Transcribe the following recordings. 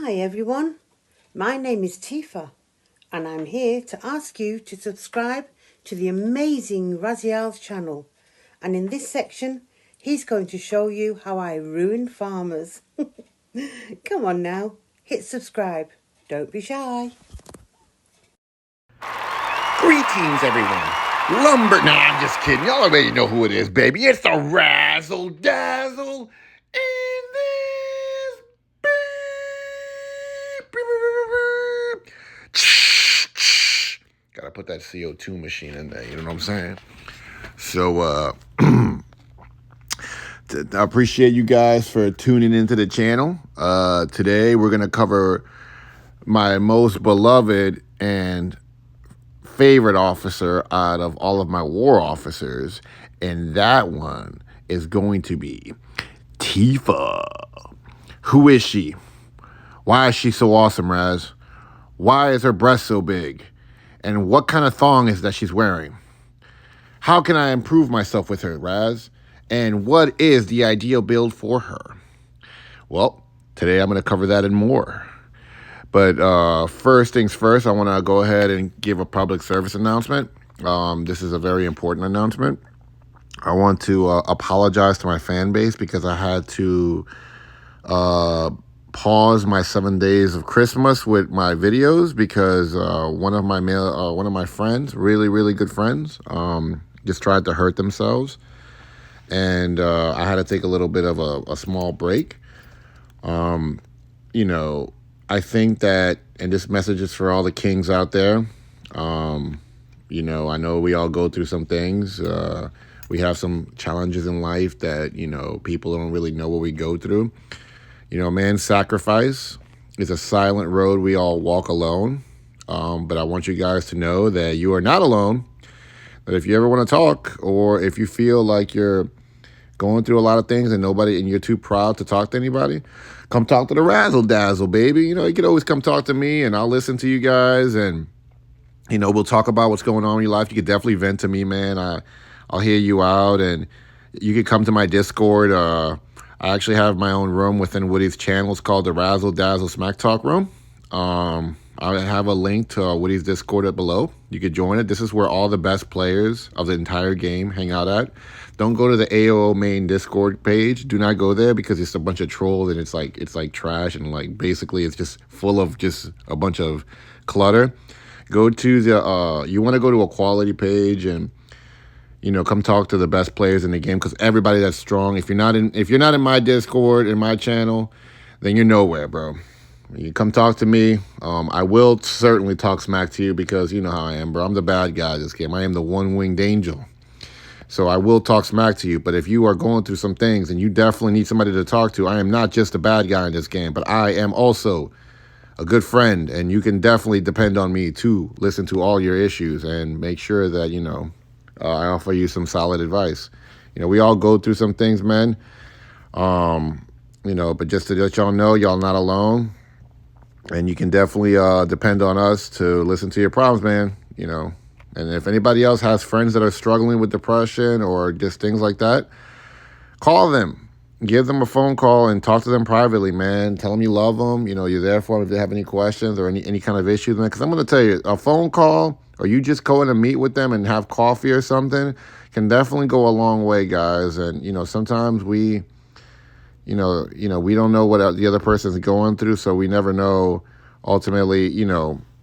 Hi everyone, my name is Tifa and I'm here to ask you to subscribe to the amazing Raziel's channel, and in this section he's going to show you how I ruin farmers. Come on now, hit subscribe, don't be shy. Greetings, everyone. Nah, I'm just kidding. Y'all already know who it is, baby. It's the Razzle Dazzle in this beep. Gotta put that CO2 machine in there, you know what I'm saying? So, I appreciate you guys for tuning into the channel. Today, we're gonna cover my most beloved and favorite officer out of all of my war officers, and that one is going to be Tifa. Who is she? Why is she so awesome, Raz? Why is her breast so big? And what kind of thong is that she's wearing? How can I improve myself with her, Raz? And what is the ideal build for her? Well, today I'm going to cover that and more. But first things first, I want to go ahead and give a public service announcement. This is a very important announcement. I want to apologize to my fan base because I had to pause my 7 days of Christmas with my videos because one of my friends, really good friends, just tried to hurt themselves, and I had to take a little bit of a small break. I think that, and this message is for all the kings out there. I know we all go through some things. We have some challenges in life that, people don't really know what we go through. Man's sacrifice is a silent road we all walk alone. But I want you guys to know that you are not alone. That if you ever want to talk, or if you feel like you're going through a lot of things and you're too proud to talk to anybody, come talk to the Razzle Dazzle, baby. You can always come talk to me and I'll listen to you guys, and we'll talk about what's going on in your life. You could definitely vent to me, man. I'll hear you out, and you could come to my Discord. I actually have my own room within Woody's channel. It's called the Razzle Dazzle Smack Talk Room. I have a link to Woody's Discord below. You could join it. This is where all the best players of the entire game hang out at. Don't go to the AOO main Discord page. Do not go there because it's a bunch of trolls and it's like trash, and like basically it's just full of just a bunch of clutter. Go to the you want to go to a quality page and come talk to the best players in the game, because everybody that's strong. If you're not in my Discord, in my channel, then you're nowhere, bro. You come talk to me. I will certainly talk smack to you because you know how I am, bro. I'm the bad guy in this game. I am the one-winged angel. So I will talk smack to you. But if you are going through some things and you definitely need somebody to talk to, I am not just a bad guy in this game, but I am also a good friend, and you can definitely depend on me to listen to all your issues and make sure that, I offer you some solid advice. We all go through some things, man. But just to let y'all know, y'all not alone. And you can definitely depend on us to listen to your problems, man. And if anybody else has friends that are struggling with depression or just things like that, call them. Give them a phone call and talk to them privately, man. Tell them you love them. You're there for them if they have any questions or any kind of issues, man. Because I'm going to tell you, a phone call or you just go in and meet with them and have coffee or something can definitely go a long way, guys. And, sometimes we don't know what the other person's going through, so we never know ultimately,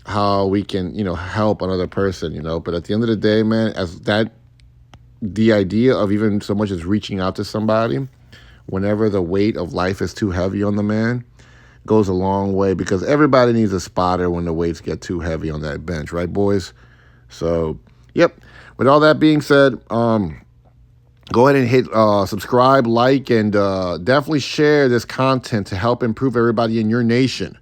how we can, help another person, But at the end of the day, man, the idea of even so much as reaching out to somebody whenever the weight of life is too heavy on the man goes a long way, because everybody needs a spotter when the weights get too heavy on that bench, right, boys? So, yep. With all that being said, go ahead and hit subscribe, like, and definitely share this content to help improve everybody in your nation.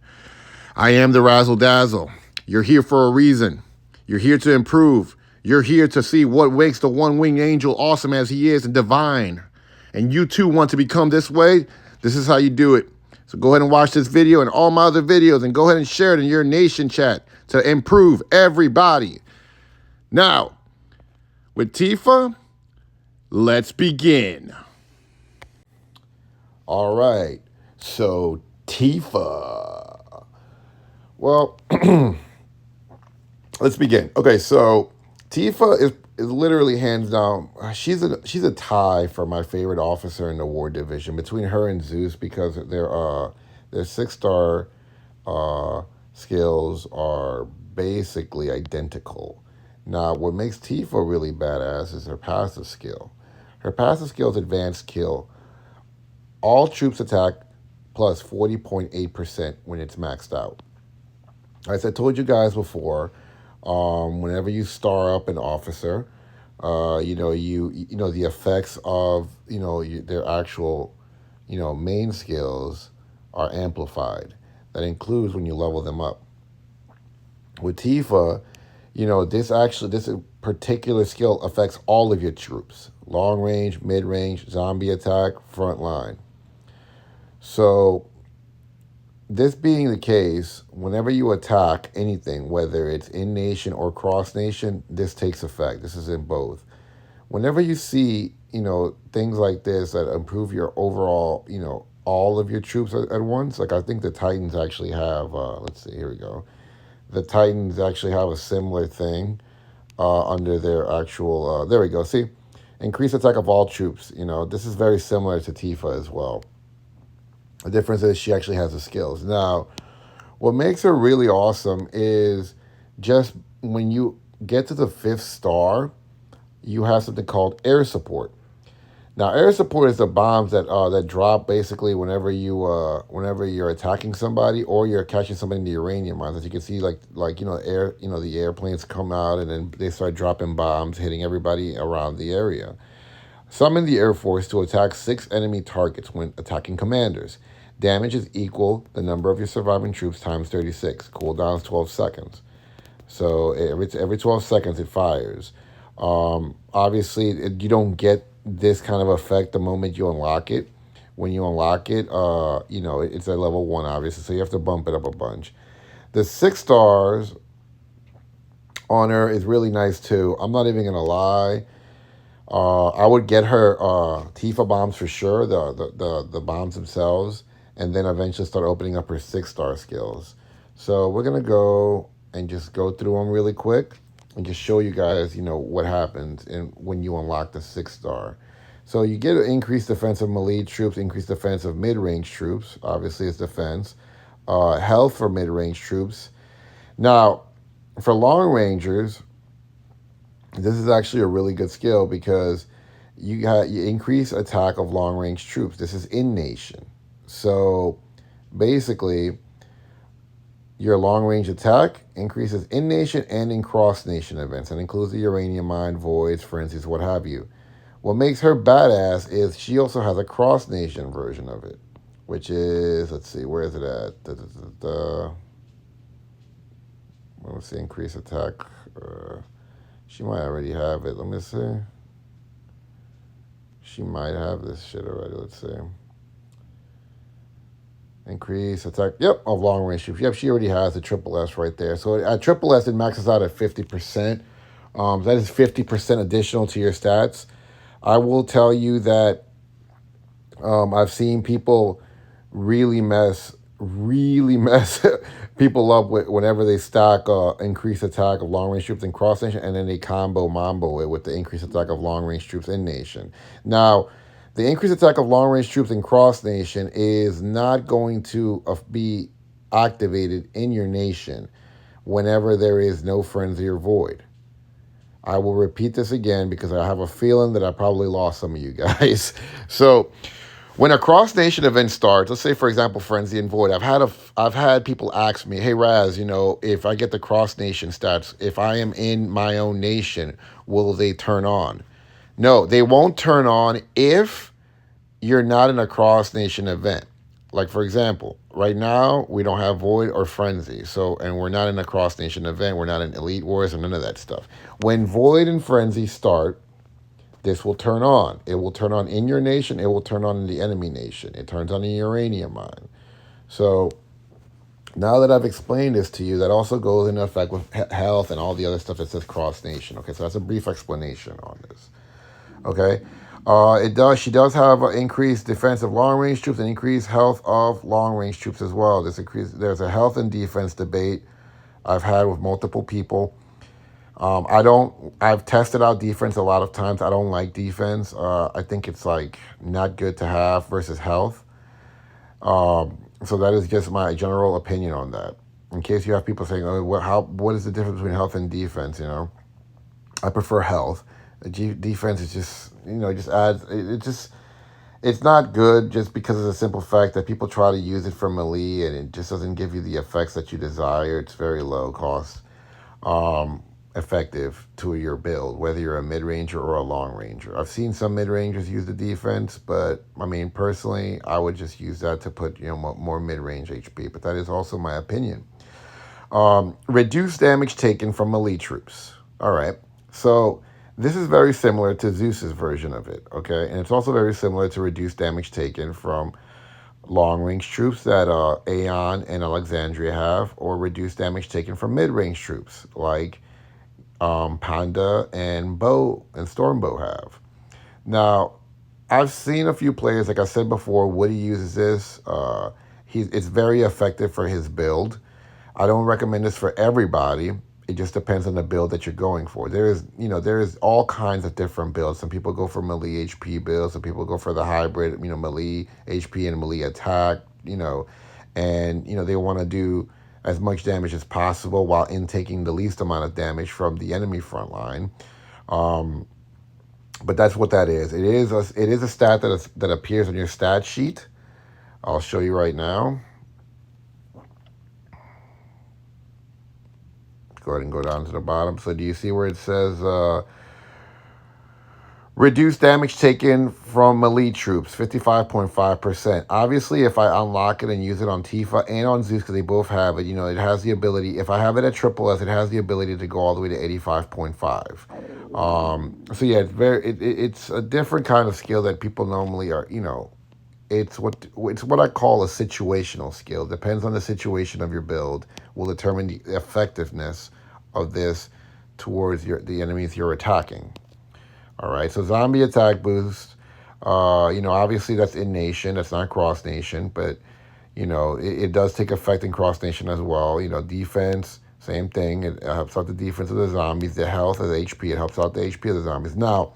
I am the Razzle Dazzle. You're here for a reason. You're here to improve. You're here to see what makes the one-winged angel awesome as he is and divine. And you too want to become this way? This is how you do it. So go ahead and watch this video and all my other videos, and go ahead and share it in your nation chat to improve everybody. Now, with Tifa, let's begin. All right. So, Tifa. Well, let's begin. Okay, so Tifa is literally hands down. She's a tie for my favorite officer in the war division between her and Zeus because their 6-star uh, skills are basically identical. Now, what makes Tifa really badass is her passive skill. Her passive skill is advanced kill. All troops attack plus 40.8% when it's maxed out. As I told you guys before, whenever you star up an officer, the effects of their actual main skills are amplified. That includes when you level them up. With Tifa, this particular skill affects all of your troops: long range, mid range, zombie attack, front line. So this being the case, whenever you attack anything, whether it's in nation or cross nation, this takes effect. This is in both. Whenever you see, things like this that improve your overall, all of your troops at once, like I think the Titans actually have, let's see, here we go. The Titans actually have a similar thing under their actual, there we go. See, increased attack of all troops. This is very similar to Tifa as well. The difference is she actually has the skills. Now, what makes her really awesome is just when you get to the 5th star, you have something called air support. Now, air support is the bombs that drop basically whenever you're attacking somebody or you're catching somebody in the uranium mines. As you can see, the airplanes come out and then they start dropping bombs, hitting everybody around the area. Summon the Air Force to attack 6 enemy targets when attacking commanders. Damage is equal the number of your surviving troops times 36. Cooldown is 12 seconds. So every 12 seconds it fires. Obviously, you don't get this kind of effect the moment you unlock it. When you unlock it, it's at level 1, obviously, so you have to bump it up a bunch. The 6 stars on her is really nice too. I'm not even gonna lie. I would get her Tifa bombs for sure, the bombs themselves, and then eventually start opening up her 6-star skills. So we're gonna go and just go through them really quick and just show you guys, what happens when you unlock the 6-star. So you get increased defensive melee troops, increased defensive mid-range troops. Obviously, it's defense. Health for mid-range troops. Now, for long rangers, this is actually a really good skill because you increase attack of long range troops. This is in nation. So basically, your long range attack increases in nation and in cross nation events and includes the uranium mine, voids, frenzies, what have you. What makes her badass is she also has a cross nation version of it, which is, let's see, where is it at? Let's see, increase attack. She might already have it. Let me see. She might have this shit already. Let's see. Increase attack. Yep, of long range troops. Yep, she already has the triple S right there. So at triple S, it maxes out at 50%. That is 50% additional to your stats. I will tell you that I've seen people really mess people up with whenever they stack increased attack of long range troops in cross nation, and then they combo mambo it with the increased attack of long range troops in nation. Now, the increased attack of long range troops in cross nation is not going to be activated in your nation whenever there is no frenzy or void. I will repeat this again because I have a feeling that I probably lost some of you guys. So when a cross nation event starts, let's say for example Frenzy and Void, I've had people ask me, "Hey Raz, if I get the cross nation stats, if I am in my own nation, will they turn on?" No, they won't turn on if you're not in a cross nation event. Like for example, right now we don't have Void or Frenzy, and we're not in a cross nation event. We're not in Elite Wars or none of that stuff. When Void and Frenzy start, this will turn on. It will turn on in your nation. It will turn on in the enemy nation. It turns on in uranium mine. So now that I've explained this to you, that also goes into effect with health and all the other stuff that says cross nation. Okay, so that's a brief explanation on this. Okay. It does. She does have increased defense of long range troops and increased health of long range troops as well. There's a health and defense debate I've had with multiple people. I've tested out defense a lot of times. I don't like defense. I think it's like not good to have versus health. So that is just my general opinion on that. In case you have people saying, "Oh, what is the difference between health and defense?" I prefer health. Defense is just, it just adds. It's not good just because of the simple fact that people try to use it for melee and it just doesn't give you the effects that you desire. It's very low cost. Effective to your build, whether you're a mid ranger or a long ranger. I've seen some mid rangers use the defense, but I mean, personally, I would just use that to put more mid range HP. But that is also my opinion. Reduce damage taken from melee troops. All right, so this is very similar to Zeus's version of it. Okay, and it's also very similar to reduce damage taken from long range troops that Aeon and Alexandria have, or reduce damage taken from mid range troops like Panda and Bow and Stormbow have. Now, I've seen a few players, like I said before, Woody uses this. It's very effective for his build. I don't recommend this for everybody. It just depends on the build that you're going for. There is all kinds of different builds. Some people go for melee HP builds. Some people go for the hybrid, melee HP and melee attack, and they want to do as much damage as possible while intaking the least amount of damage from the enemy front line. But that's what that is. It is a stat that appears on your stat sheet. I'll show you right now. Go ahead and go down to the bottom. So do you see where it says reduce damage taken from melee troops, 55.5%. Obviously, if I unlock it and use it on Tifa and on Zeus, because they both have it, it has the ability, if I have it at triple S, it has the ability to go all the way to 85.5. So yeah, it's a different kind of skill that people normally are, it's what I call a situational skill. Depends on the situation of your build, will determine the effectiveness of this towards the enemies you're attacking. All right, so zombie attack boost. Obviously that's in nation, that's not cross nation, but it does take effect in cross nation as well. Defense, same thing. It helps out the defense of the zombies. The health of the HP, it helps out the HP of the zombies. Now,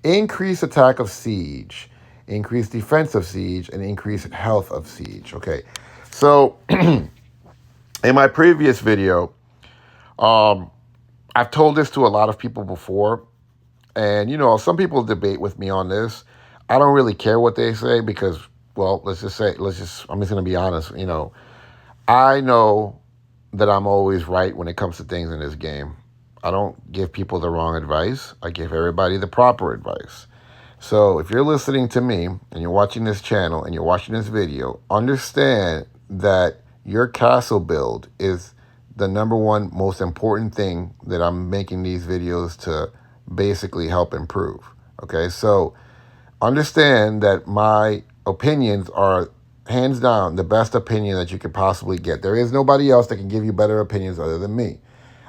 increase attack of siege, increase defense of siege, and increase health of siege. Okay, so in my previous video, I've told this to a lot of people before. And, some people debate with me on this. I don't really care what they say because, well, I'm just going to be honest. I know that I'm always right when it comes to things in this game. I don't give people the wrong advice. I give everybody the proper advice. So if you're listening to me and you're watching this channel and you're watching this video, understand that your castle build is the number one most important thing that I'm making these videos to basically help improve. Okay, so understand that my opinions are hands down the best opinion that you could possibly get. There is nobody else that can give you better opinions other than me.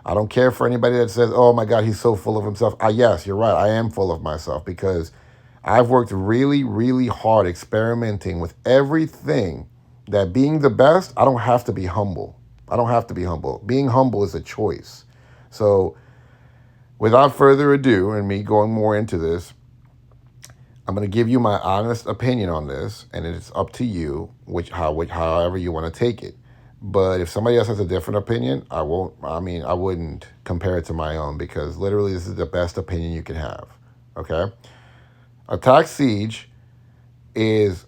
I don't care for anybody that says, oh my God, he's so full of himself. Yes, you're right. I am full of myself because I've worked really, really hard experimenting with everything. That being the best, I don't have to be humble. Being humble is a choice. So without further ado, and me going more into this, I'm going to give you my honest opinion on this, and it's up to you, however you want to take it. But if somebody else has a different opinion, I wouldn't compare it to my own because literally this is the best opinion you can have. Okay? Attack Siege is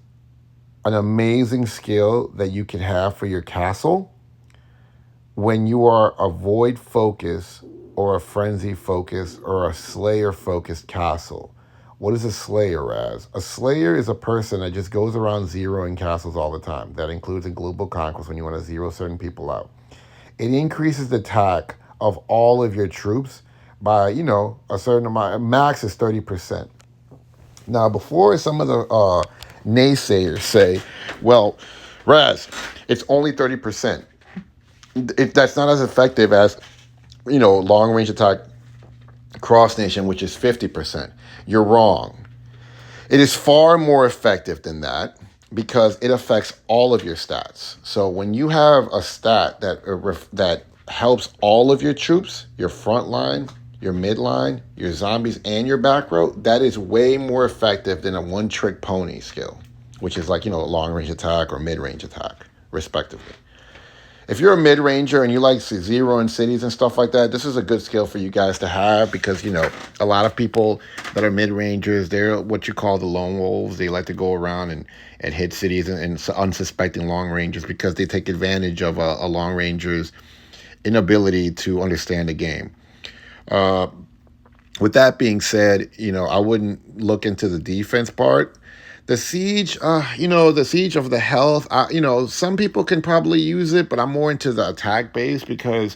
an amazing skill that you can have for your castle when you are a void focus or a frenzy focus or a slayer focused castle. What is a slayer, Raz? A slayer is a person that just goes around zeroing castles all the time. That includes in global conquest when you want to zero certain people out. It increases the attack of all of your troops by, a certain amount. Max is 30%. Now, before some of the naysayers say, well, Raz, it's only 30%. That's not as effective as, long range attack cross nation, which is 50%. You're wrong. It is far more effective than that because it affects all of your stats. So when you have a stat that helps all of your troops, your front line, your mid line, your zombies, and your back row, that is way more effective than a one trick pony skill, which is like, a long range attack or mid range attack, respectively. If you're a mid ranger and you like zero in cities and stuff like that, this is a good skill for you guys to have because, a lot of people that are mid rangers, they're what you call the lone wolves. They like to go around and hit cities and unsuspecting long rangers because they take advantage of a long ranger's inability to understand the game. With that being said, I wouldn't look into the defense part. The siege, the siege of the health, some people can probably use it, but I'm more into the attack base because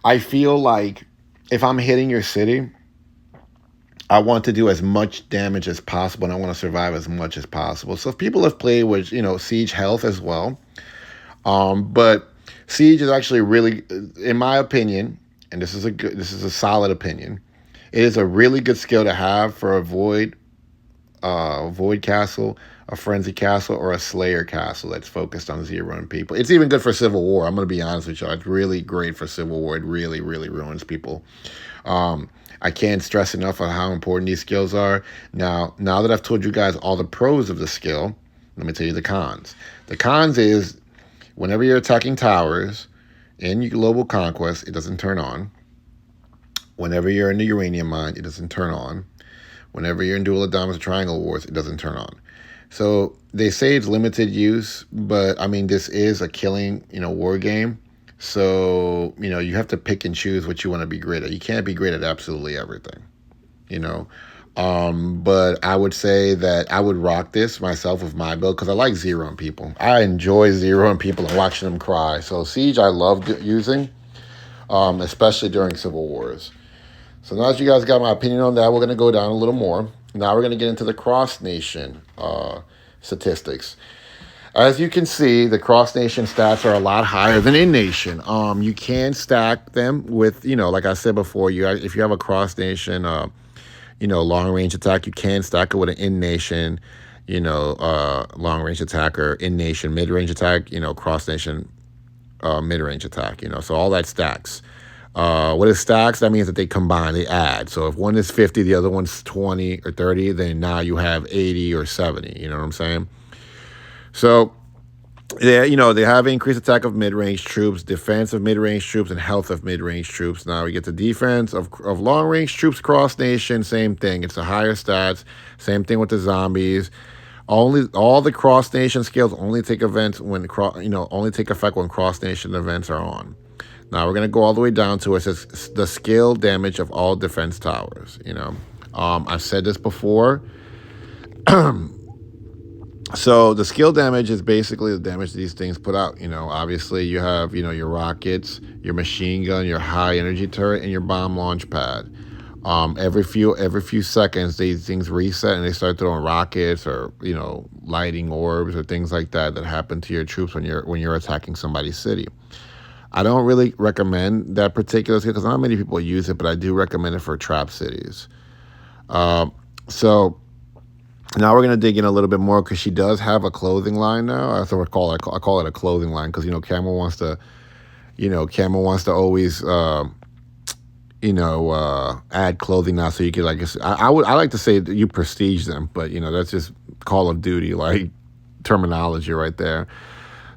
I feel like if I'm hitting your city, I want to do as much damage as possible and I want to survive as much as possible. So if people have played with, siege health as well, but siege is actually really, in my opinion, and this is a solid opinion, it is a really good skill to have for a void castle, a frenzy castle, or a slayer castle that's focused on zeroing people. It's even good for Civil War. I'm going to be honest with you. It's really great for Civil War. It really, really ruins people. I can't stress enough on how important these skills are. Now that I've told you guys all the pros of the skill, let me tell you the cons. The cons is whenever you're attacking towers in Global Conquest, it doesn't turn on. Whenever you're in the uranium mine, it doesn't turn on. Whenever you're in Duel of Diamonds or Triangle Wars, it doesn't turn on. So they say it's limited use, but I mean, this is a killing, war game. So, you have to pick and choose what you want to be great at. You can't be great at absolutely everything, But I would say that I would rock this myself with my build because I like zeroing people. I enjoy zeroing people and watching them cry. So Siege, I love using, especially during Civil Wars. So now that you guys got my opinion on that, we're going to go down a little more. Now we're going to get into the cross-nation statistics. As you can see, the cross-nation stats are a lot higher than in-nation. You can stack them with, like I said before, if you have a cross-nation, long-range attack, you can stack it with an in-nation, long-range attack or in-nation mid-range attack, cross-nation mid-range attack, so all that stacks. What is stacks? That means that they combine, they add. So if one is 50, the other one's 20 or 30, then now you have 80 or 70. You know what I'm saying? So, they have increased attack of mid-range troops, defense of mid-range troops, and health of mid-range troops. Now we get the defense of long-range troops cross-nation, same thing. It's the higher stats. Same thing with the zombies. All the cross-nation skills only take effect when cross-nation events are on. Now we're going to go all the way down to it says the skill damage of all defense towers. I've said this before. So the skill damage is basically the damage these things put out. Obviously you have, your rockets, your machine gun, your high energy turret, and your bomb launch pad. Every few seconds, these things reset and they start throwing rockets or, lighting orbs or things like that happen to your troops when you're attacking somebody's city. I don't really recommend that particular skill because not many people use it, but I do recommend it for trap cities. So now we're gonna dig in a little bit more because she does have a clothing line now. That's what I call it a clothing line because Camel wants to always add clothing now. So you could I like to say that you prestige them, but that's just Call of Duty like terminology right there.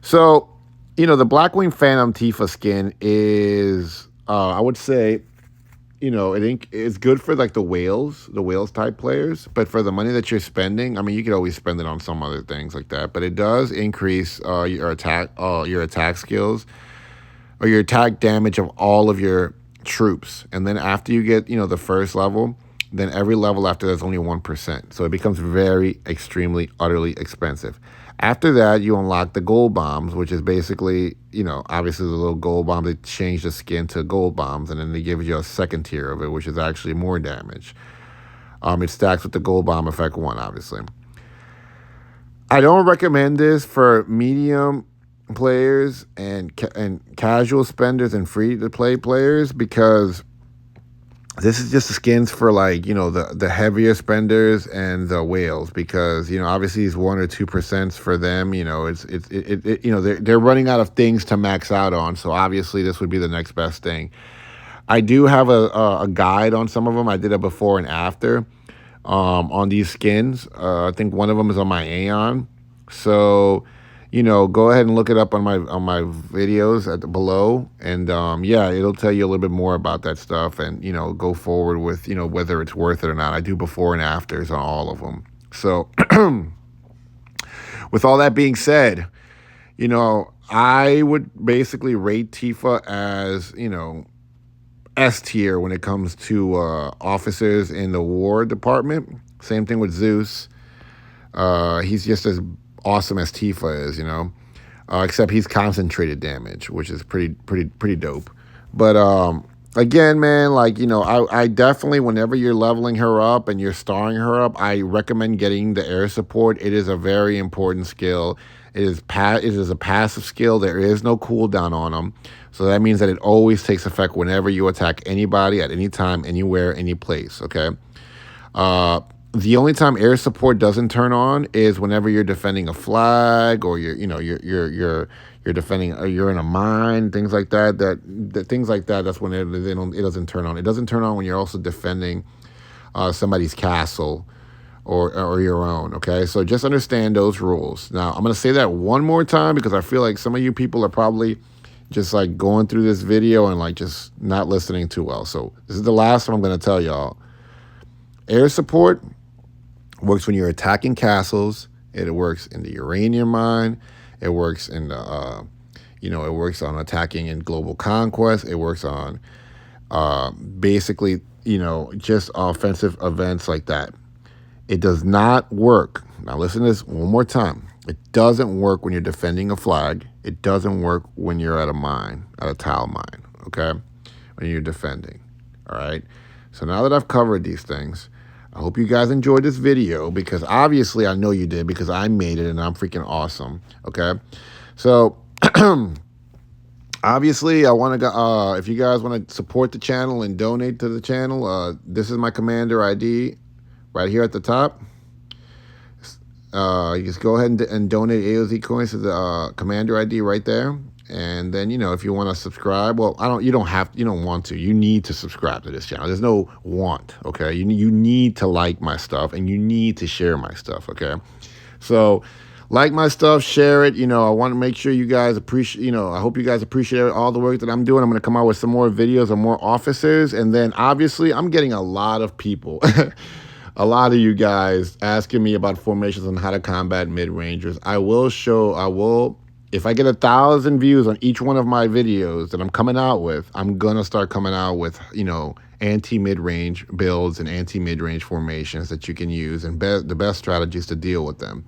So. The Blackwing Phantom Tifa skin is, I would say, it's good for like the whales type players. But for the money that you're spending, I mean, you could always spend it on some other things like that. But it does increase your attack skills or your attack damage of all of your troops. And then after you get, the first level, then every level after that's only 1%. So it becomes very, extremely, utterly expensive. After that, you unlock the gold bombs, which is basically, obviously the little gold bomb. They change the skin to gold bombs, and then they give you a second tier of it, which is actually more damage. It stacks with the gold bomb effect 1, obviously. I don't recommend this for medium players and casual spenders and free-to-play players because This is just the skins for, like, the heavier spenders and the whales, because obviously it's 1 or 2% for them. They're running out of things to max out on, so obviously this would be the next best thing. I do have a guide on some of them. I did a before and after on these skins. I think one of them is on my Aeon. So, go ahead and look it up on my videos at below, and yeah, it'll tell you a little bit more about that stuff, and go forward with whether it's worth it or not. I do before and afters on all of them. So, with all that being said, I would basically rate Tifa as S tier when it comes to officers in the war department. Same thing with Zeus. He's just as awesome as Tifa is, except he's concentrated damage, which is pretty dope. But again, man, like I definitely, whenever you're leveling her up and you're starring her up, I recommend getting the air support. It is a very important skill. It is a passive skill. There is no cooldown on them. So that means that it always takes effect whenever you attack anybody at any time, anywhere, any place. Okay. The only time air support doesn't turn on is whenever you're defending a flag, or you're defending, you're in a mine, things like that. Things like that. That's when it doesn't turn on. It doesn't turn on when you're also defending somebody's castle or your own. Okay, so just understand those rules. Now I'm gonna say that one more time, because I feel like some of you people are probably just like going through this video and like just not listening too well. So this is the last one I'm gonna tell y'all. Air support works when you're attacking castles. It works in the uranium mine. It works in the it works on attacking in global conquest. It works on basically just offensive events like that. It does not work. Now listen to this one more time. It doesn't work when you're defending a flag. It doesn't work when you're at a mine, at a tile mine, okay? When you're defending, all right? So now that I've covered these things, I hope you guys enjoyed this video, because obviously I know you did, because I made it and I'm freaking awesome, okay? So obviously I want to if you guys want to support the channel and donate to the channel, this is my commander ID right here at the top. You just go ahead and donate AOZ coins to the commander ID right there. And then, if you want to subscribe, well, you don't want to. You need to subscribe to this channel. There's no want, okay? You need to like my stuff, and you need to share my stuff, okay? So like my stuff, share it. I want to make sure you guys appreciate, I hope you guys appreciate all the work that I'm doing. I'm going to come out with some more videos on more officers. And then obviously I'm getting a lot of people, a lot of you guys asking me about formations on how to combat mid-rangers. If I get 1,000 views on each one of my videos that I'm coming out with, I'm going to start coming out with, anti-mid-range builds and anti-mid-range formations that you can use, and the best strategies to deal with them.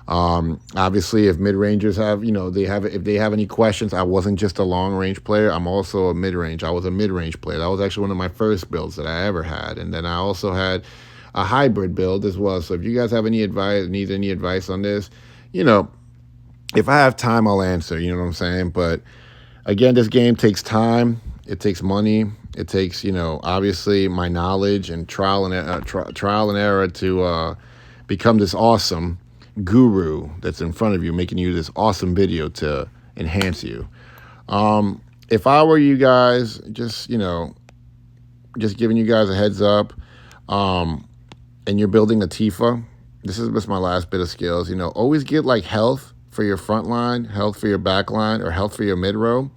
Obviously, if mid-rangers have, if they have any questions, I wasn't just a long-range player. I'm also a mid-range. I was a mid-range player. That was actually one of my first builds that I ever had. And then I also had a hybrid build as well. So if you guys have any advice, need any advice on this, if I have time, I'll answer, you know what I'm saying? But again, this game takes time. It takes money. It takes, obviously my knowledge and trial and error to become this awesome guru that's in front of you, making you this awesome video to enhance you. If I were you guys, just giving you guys a heads up, and you're building a Tifa, this is just my last bit of skills, always get like health for your front line, health for your back line, or health for your mid row.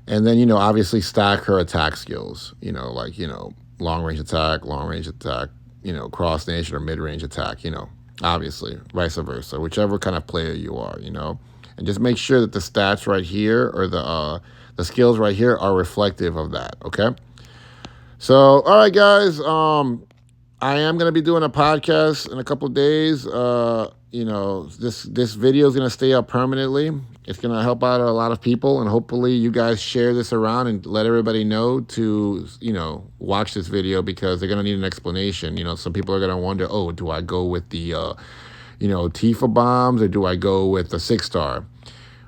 And then, obviously stack her attack skills, long range attack, cross nation or mid range attack, obviously, vice versa, whichever kind of player you are, and just make sure that the stats right here, or the skills right here, are reflective of that, okay? So, all right, guys, I am going to be doing a podcast in a couple of days. This video is going to stay up permanently. It's going to help out a lot of people, and hopefully you guys share this around and let everybody know to, watch this video, because they're going to need an explanation. Some people are going to wonder, oh, do I go with the, Tifa bombs, or do I go with the 6-star?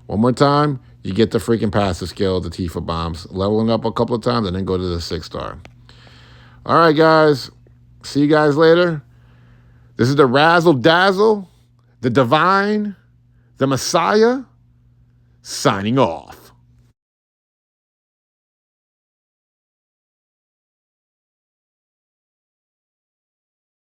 One more time, you get the freaking passive skill, the Tifa bombs, leveling up a couple of times, and then go to the 6-star. All right, guys. See you guys later. This is the Razzle Dazzle, the Divine, the Messiah, signing off.